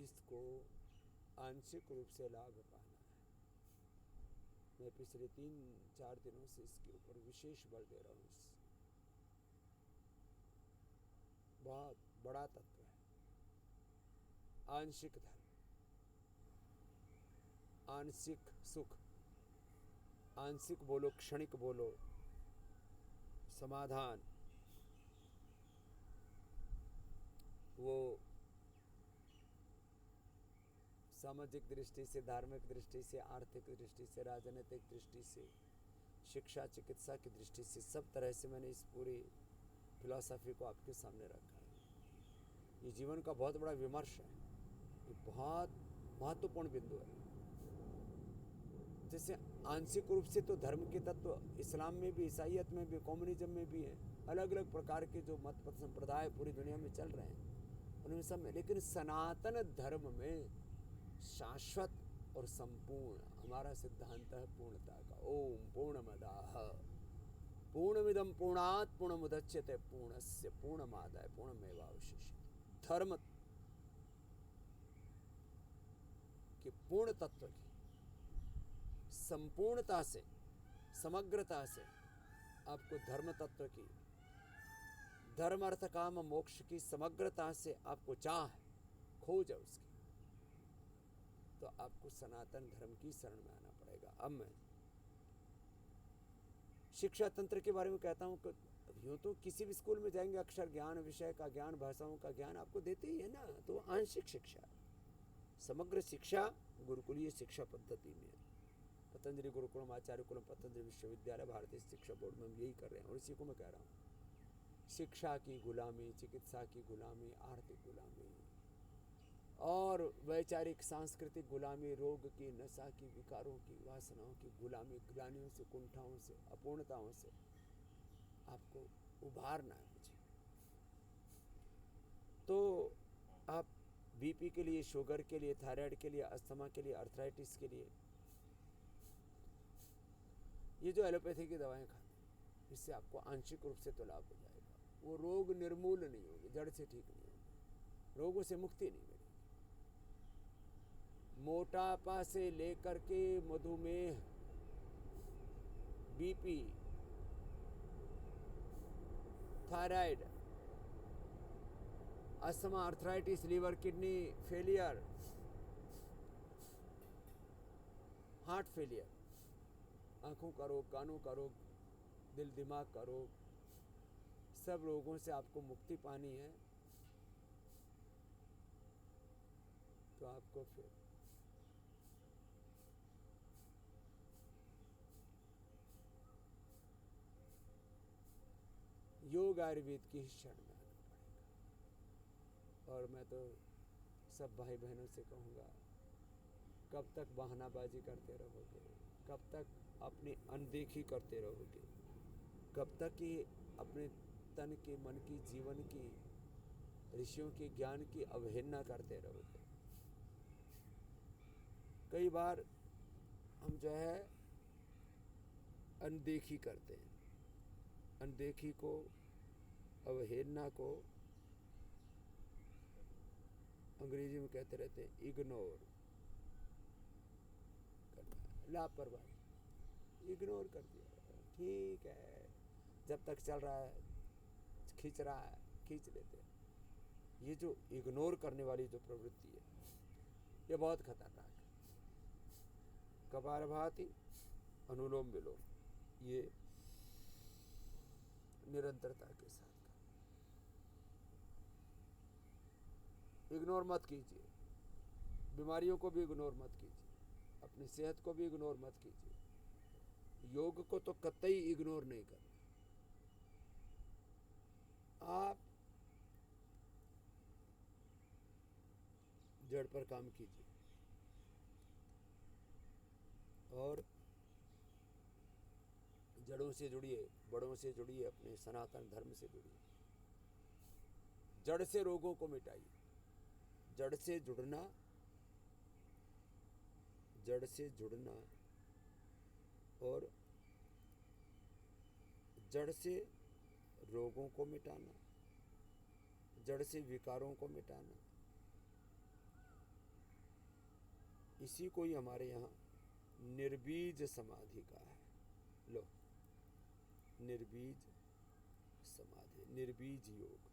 जिसको आंशिक रूप से लाभ पाना है। मैं पिछले 3-4 दिनों से इसके ऊपर विशेष बल दे रहा हूँ। बहुत बड़ा तत्व है आंशिक धर्म, आंशिक सुख, आंशिक बोलो, क्षणिक बोलो, समाधान, वो सामाजिक दृष्टि से, धार्मिक दृष्टि से, आर्थिक दृष्टि से, राजनीतिक दृष्टि से, शिक्षा चिकित्सा की दृष्टि से, सब तरह से मैंने इस पूरी फिलॉसफी को आपके सामने रखा है। ये जीवन का बहुत बड़ा विमर्श है, ये बहुत महत्वपूर्ण बिंदु है। जैसे आंशिक रूप से तो धर्म के तत्व इस्लाम में भी, ईसाइयत में भी, कम्युनिज्म में भी हैं। अलग अलग प्रकार के जो मत पथ संप्रदाय पूरी दुनिया में चल रहे हैं उनमें सब में, लेकिन सनातन धर्म में शाश्वत और संपूर्ण हमारा सिद्धांत है पूर्णता का। ओम पूर्णमदाः पूर्णमिदं पूर्णात् पूर्णमुदच्यते पूर्णस्य पूर्णमादाय पूर्णमेवावशिष्यते। धर्म के पूर्ण तत्व की संपूर्णता से, समग्रता से आपको धर्म तत्व की, धर्म अर्थ काम मोक्ष की समग्रता से आपको चाह खोज है उसकी, तो आपको सनातन धर्म की शरण में आना पड़ेगा। अब मैं शिक्षा तंत्र के बारे में कहता हूँ कि यूँ तो किसी भी स्कूल में जाएंगे अक्षर ज्ञान, विषय का ज्ञान, भाषाओं का ज्ञान आपको देते ही है ना, तो आंशिक शिक्षा। समग्र शिक्षा गुरुकुलीय शिक्षा पद्धति में है। पतंजलि गुरुकुलम, आचार्य कुलम, पतंजलि विश्वविद्यालय, भारतीय शिक्षा बोर्ड में हम यही कर रहे हैं। और इसी को मैं कह रहा हूँ, शिक्षा की गुलामी, चिकित्सा की गुलामी, आर्थिक गुलामी और वैचारिक सांस्कृतिक गुलामी, रोग की, नशा की, विकारों की, वासनाओं की गुलामी, ग्लानियों से, कुंठाओं से, अपूर्णताओं से आपको उभारना है मुझे। तो आप बीपी के लिए, शुगर के लिए, थायराइड के लिए, अस्थमा के लिए, अर्थराइटिस के लिए ये जो एलोपैथी की दवाएं खाते हैं, इससे आपको आंशिक रूप से तो लाभ हो जाएगा। वो रोग निर्मूल नहीं होंगे, जड़ से ठीक नहीं होंगे, रोगों से मुक्ति नहीं मिलेगी। मोटापा से लेकर के मधुमेह, BP, thyroid, asthma, arthritis, liver kidney failure, heart failure, आंखों का रोग, कानों का रोग, दिल दिमाग का रोग, सब रोगों से आपको मुक्ति पानी है। तो आपको फिर योग आयुर्वेद की ही शरण में आना पड़ेगा। और मैं तो सब भाई बहनों से कहूँगा, कब तक बहानाबाजी करते रहोगे, कब तक अपनी अनदेखी करते रहोगे, कब तक कि अपने तन की, मन की, जीवन की, ऋषियों के ज्ञान की अवहेलना करते रहोगे। कई बार हम जो है अनदेखी करते हैं, अनदेखी को, अवहेलना को अंग्रेजी में कहते रहते हैं इग्नोर करना, लापरवाही, इग्नोर कर दिया, ठीक है, जब तक चल रहा है, खींच रहा है, खींच लेते हैं। ये जो इग्नोर करने वाली जो प्रवृत्ति है, ये बहुत खतरनाक है। कपालभाति, अनुलोम विलोम, ये निरंतरता के साथ इग्नोर मत कीजिए। बीमारियों को भी इग्नोर मत कीजिए, अपनी सेहत को भी इग्नोर मत कीजिए। योग को तो कतई इग्नोर नहीं करना। आप जड़ पर काम कीजिए और जड़ों से जुड़िए, बड़ों से जुड़िए, अपने सनातन धर्म से जुड़िए। जड़ से रोगों को मिटाइए। जड़ से जुड़ना, जड़ से जुड़ना और जड़ से रोगों को मिटाना, जड़ से विकारों को मिटाना, इसी को ही हमारे यहाँ निर्बीज समाधि का है। लो, निर्बीज समाधि, निर्बीज योग।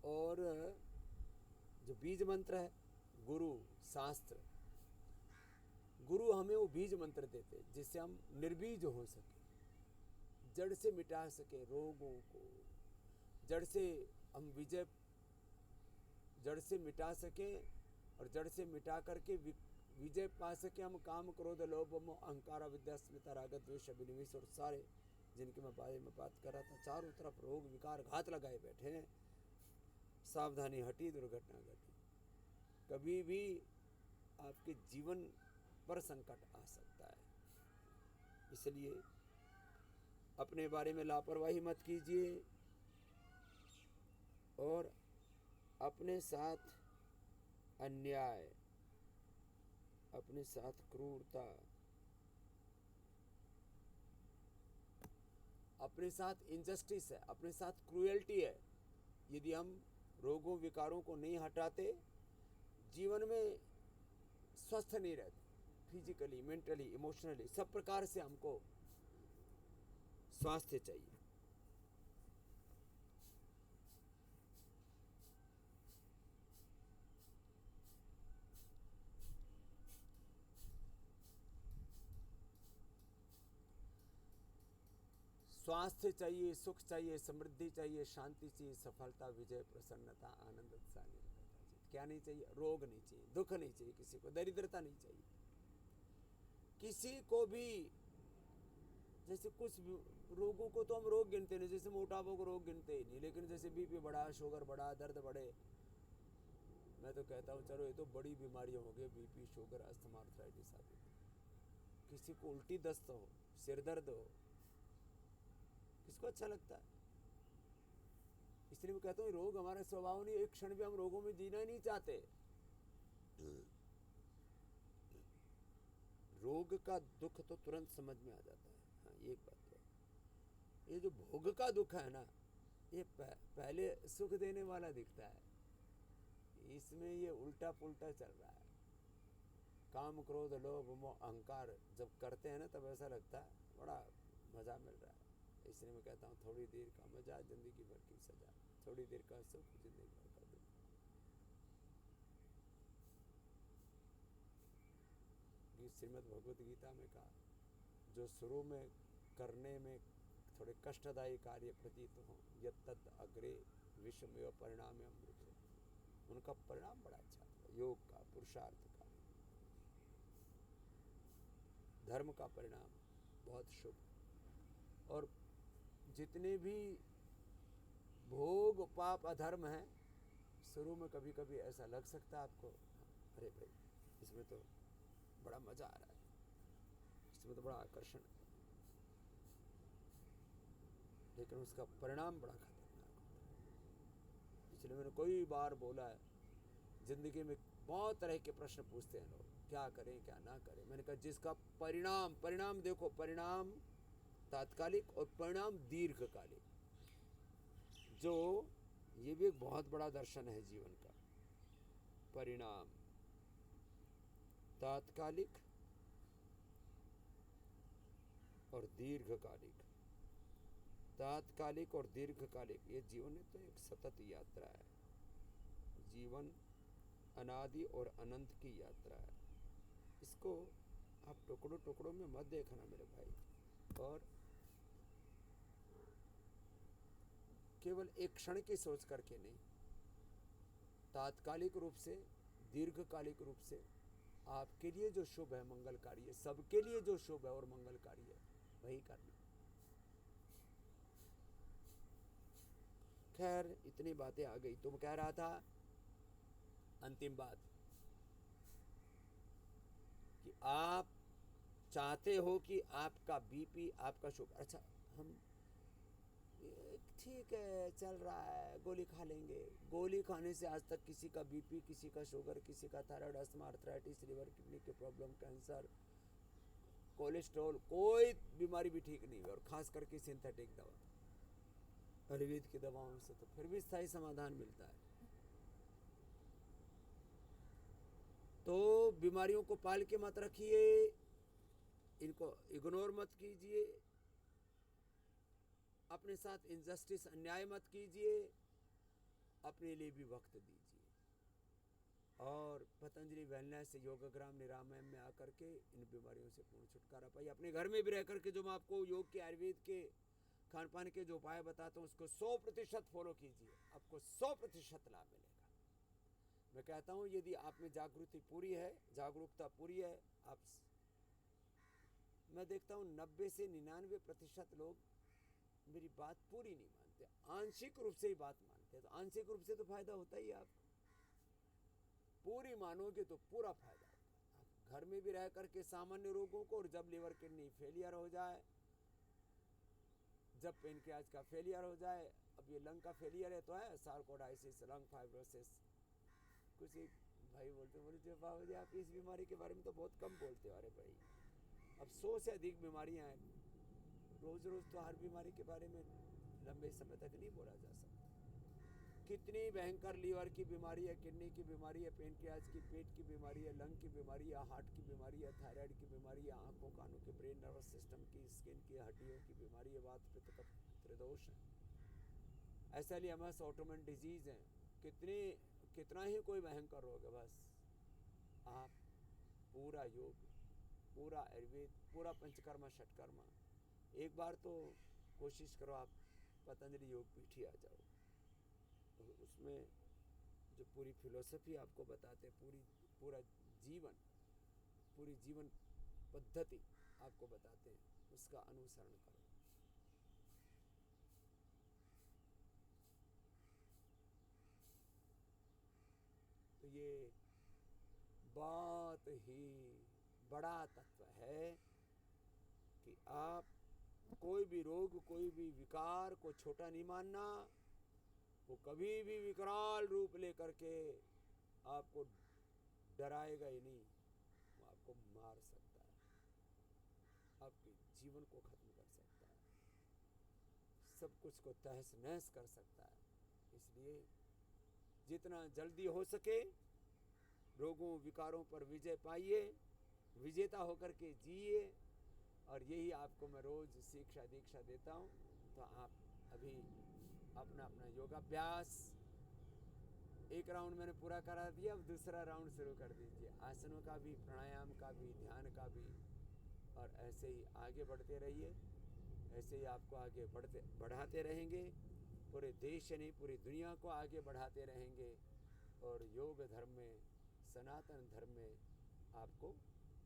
और जो बीज मंत्र है, गुरु शास्त्र, गुरु हमें वो बीज मंत्र देते जिससे हम निर्बीज हो सके, जड़ से मिटा सके रोगों को, जड़ से हम जड़ से मिटा सके, और जड़ से मिटा करके विजय पा सके हम काम क्रोध लोभ मोह अहंकार अविद्या अस्मिता राग द्वेष अभिनिवेश और सारे जिनके मैं बारे में बात कर रहा था, चारों तरफ रोग विकार घात लगाए बैठे हैं। सावधानी हटी, दुर्घटना घटी। कभी भी आपके जीवन पर संकट आ सकता है, इसलिए अपने बारे में लापरवाही मत कीजिए और अपने साथ अन्याय, अपने साथ क्रूरता, अपने साथ इनजस्टिस है, अपने साथ क्रूएल्टी है, यदि हम रोगों विकारों को नहीं हटाते, जीवन में स्वस्थ नहीं रहते, फिजिकली मेंटली इमोशनली सब प्रकार से हमको स्वास्थ्य चाहिए। स्वास्थ्य चाहिए, सुख चाहिए, समृद्धि चाहिए, शांति चाहिए, सफलता, विजय, प्रसन्नता, आनंद, उत्साह, निर्भरता चाहिए। क्या नहीं चाहिए? रोग नहीं चाहिए, दुख नहीं चाहिए, किसी को दरिद्रता नहीं चाहिए, किसी को भी। जैसे कुछ रोगों को तो हम रोग गिनते नहीं, जैसे मोटापा को रोग गिनते ही नहीं, लेकिन जैसे बीपी बढ़ा, शुगर बढ़ा, दर्द बढ़े, मैं तो कहता हूँ चलो ये तो बड़ी बीमारियां हो गई, बीपी, शुगर, अस्थमा, आर्थराइटिस आदि। किसी को उल्टी दस्त हो, सिर दर्द हो, किसको अच्छा लगता है? इसलिए मैं कहता हूँ रोग हमारा स्वभाव नहीं, एक क्षण भी हम रोगों में जीना ही नहीं चाहते। रोग का दुख तो तुरंत समझ में आ जाता है। हाँ, एक बात तो, ये जो भोग का दुख है ना, ये पहले सुख देने वाला दिखता है, इसमें ये उल्टा पुल्टा चल रहा है। काम क्रोध लोभ मोह अहंकार जब करते हैं ना, तब ऐसा लगता है बड़ा मजा मिल रहा है। इसलिए मैं कहता हूँ थोड़ी देर का मजा जिंदगी भर की सजा, थोड़ी देर का सुख जिंदगी भर का दुख। श्रीमद् भगवत गीता में कहा, जो शुरू में करने में थोड़े कष्टदायी कार्य प्रतीत हो, यत्तत् अग्रे विषमेव परिणाम अमृत, उनका परिणाम बड़ा अच्छा था। योग का, पुरुषार्थ का, धर्म का परिणाम बहुत शुभ। और जितने भी भोग पाप अधर्म है, शुरू में कभी कभी ऐसा लग सकता है आपको, अरे भाई इसमें तो बड़ा मजा आ रहा है, इसमें तो बड़ा आकर्षण है, लेकिन उसका परिणाम बड़ा खतरनाक होता है। इसलिए मैंने कई बार बोला है, जिंदगी में बहुत तरह के प्रश्न पूछते हैं लोग, क्या करें क्या ना करें। मैंने कहा जिसका परिणाम देखो, परिणाम तात्कालिक और परिणाम दीर्घकालिक, जो ये भी एक बहुत बड़ा दर्शन है जीवन का। परिणाम तात्कालिक और दीर्घकालिक, तात्कालिक और दीर्घकालिक, ये जीवन है तो एक सतत यात्रा है। जीवन अनादि और अनंत की यात्रा है। इसको आप टुकड़ों टुकड़ों में मत देखना मेरे भाई, और केवल एक क्षण की सोच करके नहीं, तात्कालिक रूप से, दीर्घकालिक रूप से आपके लिए जो शुभ है, मंगलकारी है, सबके लिए जो शुभ है और मंगलकारी है, वही करना। खैर इतनी बातें आ गई। तुम कह रहा था अंतिम बात कि आप चाहते हो कि आपका बीपी, आपका शुगर, अच्छा हम ठीक है चल रहा है, गोली खा लेंगे। गोली खाने से आज तक किसी का बीपी, किसी का शुगर, किसी का thyroid, asthma, arthritis, liver kidney के प्रॉब्लम, कैंसर, कोलेस्ट्रॉल, कोई बीमारी भी ठीक नहीं हुई, और खास करके सिंथेटिक दवा। आयुर्वेद की दवाओं से तो फिर भी स्थायी समाधान मिलता है। तो बीमारियों को पाल के मत रखिए, इनको इग्नोर मत कीजिए, अपने साथ इनजस्टिस अन्याय मत कीजिए, अपने लिए भी वक्त दीजिए। और पतंजलि वेलनेस योगग्राम निरामयम में आकर के इन बीमारियों से पूर्ण छुटकारा पाइए। अपने घर में भी रह करके जो मैं आपको योग के, आयुर्वेद के, खान पान के जो उपाय बताता हूँ उसको 100% फॉलो कीजिए, आपको 100% लाभ मिलेगा। मैं कहता हूँ यदि आप में जागृति पूरी है, जागरूकता पूरी है, आप, मैं देखता हूँ 90 से 99% लोग मेरी बात पूरी नहीं मानते, आंशिक रूप से ही बात मानते हैं। तो आंशिक रूप से तो फायदा होता ही है आपको, पूरी मानोगे तो पूरा फायदा होगा। आप घर में भी रह करके सामान्य रोगों को, और जब लिवर किडनी फेलियर हो जाए, जब पेनक्रियाज का फेलियर हो जाए, अब ये लंग का फेलियर है तो है सार्कोडाइसिस, लंग फाइब्रोसिस, कुछ एक भाई बोलते बाबू जी आप इस बीमारी के बारे में तो बहुत कम बोलते हो। अरे भाई अब 100 से अधिक बीमारियां हैं, रोज रोज तो हर बीमारी के बारे में लंबे समय तक नहीं बोला जा सकता। कितनी भयंकर लीवर की बीमारी है, किडनी की बीमारी है, पेनक्रियाज की, पेट की बीमारी है, लंग की बीमारी है, हार्ट की बीमारी है, थायराइड की बीमारी है, आंखों कानों के, ब्रेन नर्वस सिस्टम की, स्किन की, हड्डियों की बीमारी है, वात पित्त कफ त्रिदोष है, SLEMS ऑटोमेन डिजीज है, कितना ही कोई भयंकर रोग है। बस आप पूरा योग, पूरा आयुर्वेद, पूरा पंचकर्मा षटकर्मा, एक बार तो कोशिश करो आप पतंजलि योग पीठ ही आ जाओ। तो उसमें जो पूरी फिलोसफी आपको बताते, पूरा जीवन, पूरी जीवन पद्धति आपको बताते हैं, उसका अनुसरण करो। तो ये बहुत ही बड़ा तत्व है कि आप कोई भी रोग, कोई भी विकार को छोटा नहीं मानना। वो कभी भी विकराल रूप लेकर के आपको डराएगा ही नहीं, वो आपको मार सकता है, आपके जीवन को खत्म कर सकता है, सब कुछ को तहस नहस कर सकता है। इसलिए जितना जल्दी हो सके रोगों विकारों पर विजय पाइए, विजेता होकर के जिए। और यही आपको मैं रोज शिक्षा दीक्षा देता हूँ। तो आप अभी अपना अपना योगाभ्यास, एक राउंड मैंने पूरा करा दिया, अब दूसरा राउंड शुरू कर दीजिए, आसनों का भी, प्राणायाम का भी, ध्यान का भी। और ऐसे ही आगे बढ़ते रहिए, ऐसे ही आपको आगे बढ़ाते रहेंगे, पूरे देश नहीं पूरी दुनिया को आगे बढ़ाते रहेंगे। और योग धर्म में, सनातन धर्म में आपको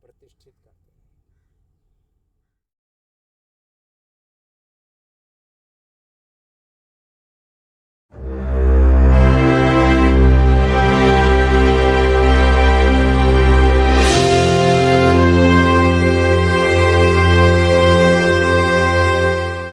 प्रतिष्ठित करते